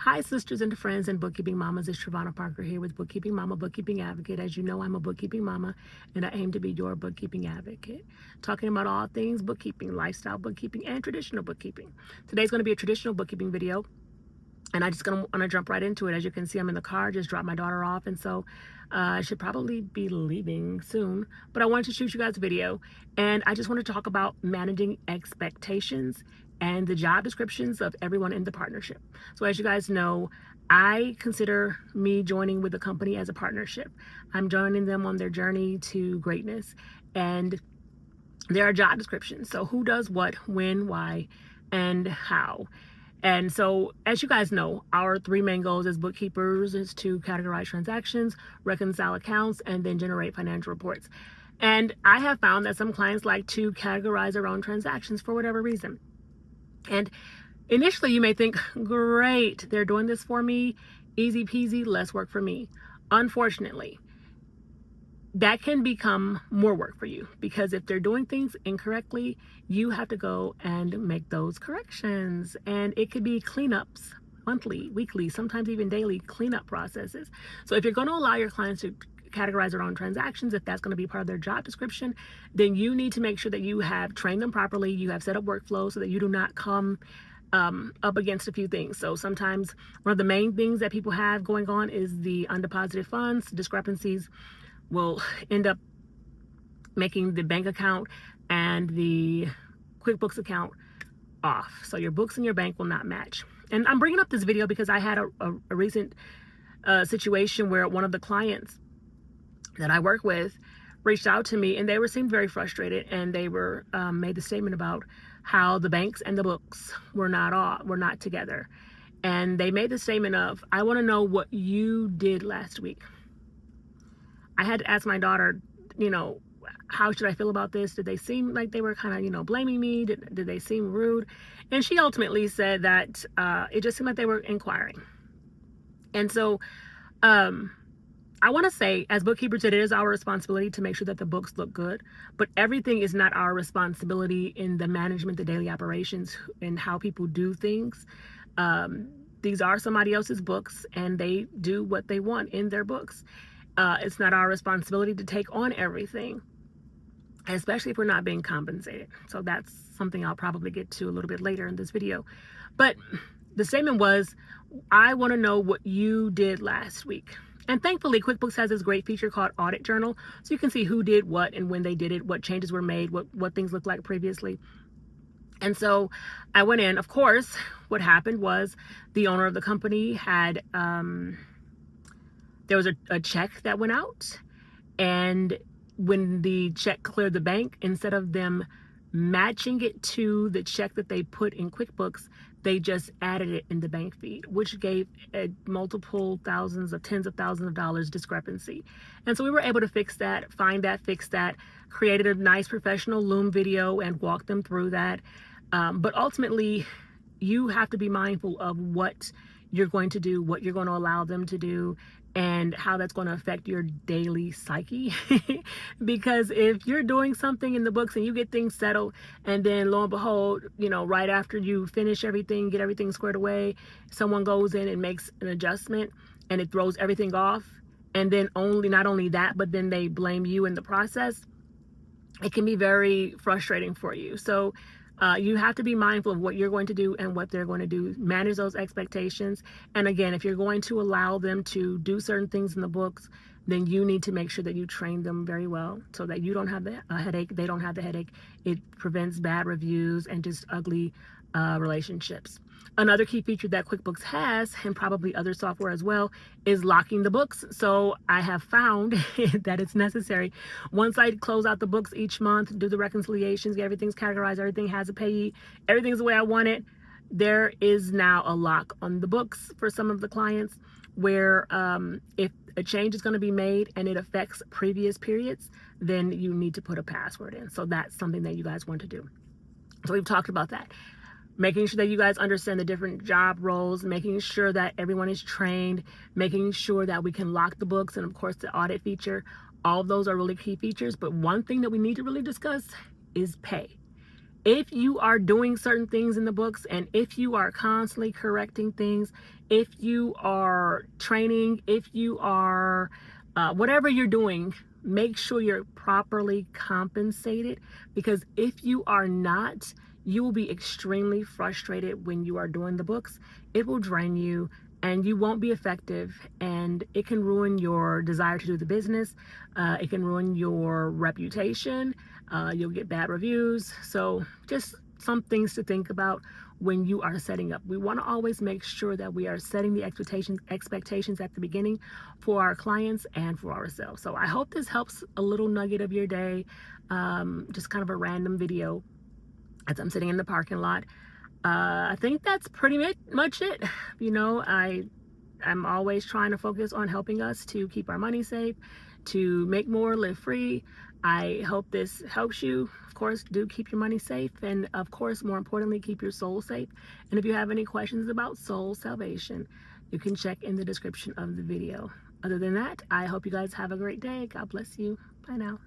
Hi, sisters and friends and bookkeeping mamas. It's Trevonna Parker here with Bookkeeping Mama, Bookkeeping Advocate. As you know, I'm a bookkeeping mama and I aim to be your bookkeeping advocate, talking about all things bookkeeping, lifestyle bookkeeping, and traditional bookkeeping. Today's going to be a traditional bookkeeping video, and I just want to jump right into it. As you can see, I'm in the car, just dropped my daughter off, and so I should probably be leaving soon, but I wanted to shoot you guys a video, and I just want to talk about managing expectations and the job descriptions of everyone in the partnership. So as you guys know, I consider me joining with the company as a partnership. I'm joining them on their journey to greatness, and there are job descriptions. So who does what, when, why, and how. And so, as you guys know, our three main goals as bookkeepers is to categorize transactions, reconcile accounts, and then generate financial reports. And I have found that some clients like to categorize their own transactions for whatever reason. And initially you may think, great, they're doing this for me, easy peasy, less work for me. Unfortunately, that can become more work for you, because if they're doing things incorrectly, you have to go and make those corrections. And it could be cleanups, monthly, weekly, sometimes even daily cleanup processes. So if you're going to allow your clients to categorize their own transactions, if that's going to be part of their job description, then you need to make sure that you have trained them properly, you have set up workflow so that you do not come up against a few things. So sometimes one of the main things that people have going on is the undeposited funds discrepancies will end up making the bank account and the QuickBooks account off. So your books and your bank will not match. And I'm bringing up this video because I had a recent situation where one of the clients that I work with reached out to me, and they seemed very frustrated, and they were made the statement about how the banks and the books were not together. And they made the statement of, I want to know what you did last week. I had to ask my daughter, how should I feel about this? Did they seem like they were kind of, blaming me? Did they seem rude? And she ultimately said that it just seemed like they were inquiring. And so I want to say, as bookkeepers, it is our responsibility to make sure that the books look good, but everything is not our responsibility in the management, the daily operations, and how people do things. These are somebody else's books, and they do what they want in their books. It's not our responsibility to take on everything, especially if we're not being compensated. So that's something I'll probably get to a little bit later in this video. But the statement was, I want to know what you did last week. And thankfully, QuickBooks has this great feature called Audit Journal. So you can see who did what and when they did it, what changes were made, what things looked like previously. And so I went in. Of course, what happened was the owner of the company had... there was a check that went out, and when the check cleared the bank, instead of them matching it to the check that they put in QuickBooks, they just added it in the bank feed, which gave multiple thousands of tens of thousands of dollars discrepancy. And so we were able to fix that, find that, fix that, created a nice professional Loom video and walked them through that. But ultimately, you have to be mindful of what you're going to do, what you're going to allow them to do, and how that's going to affect your daily psyche. Because if you're doing something in the books and you get things settled, and then lo and behold, right after you finish everything, get everything squared away, someone goes in and makes an adjustment and it throws everything off, and then not only that, but then they blame you in the process, it can be very frustrating for you. So you have to be mindful of what you're going to do and what they're going to do. Manage those expectations. And again, if you're going to allow them to do certain things in the books, then you need to make sure that you train them very well so that you don't have the headache, they don't have the headache. It prevents bad reviews and just ugly relationships. Another key feature that QuickBooks has, and probably other software as well, is locking the books. So I have found that it's necessary. Once I close out the books each month, do the reconciliations, get everything's categorized, everything has a payee, everything's the way I want it, there is now a lock on the books for some of the clients where if a change is going to be made and it affects previous periods, then you need to put a password in. So that's something that you guys want to do. So we've talked about that. Making sure that you guys understand the different job roles, making sure that everyone is trained, making sure that we can lock the books, and of course the audit feature. All of those are really key features. But one thing that we need to really discuss is pay. if you are doing certain things in the books, and if you are constantly correcting things, if you are training, if you are whatever you're doing, make sure you're properly compensated, because if you are not, you will be extremely frustrated when you are doing the books. It will drain you and you won't be effective, and it can ruin your desire to do the business. It can ruin your reputation. You'll get bad reviews. So just some things to think about when you are setting up. We want to always make sure that we are setting the expectations at the beginning for our clients and for ourselves. So I hope this helps a little nugget of your day. Just kind of a random video as I'm sitting in the parking lot. I think that's pretty much it. I'm always trying to focus on helping us to keep our money safe, to make more, live free. I hope this helps you. Of course, do keep your money safe, and of course, more importantly, keep your soul safe. And if you have any questions about soul salvation, you can check in the description of the video. Other than that, I hope you guys have a great day. God bless you. Bye now.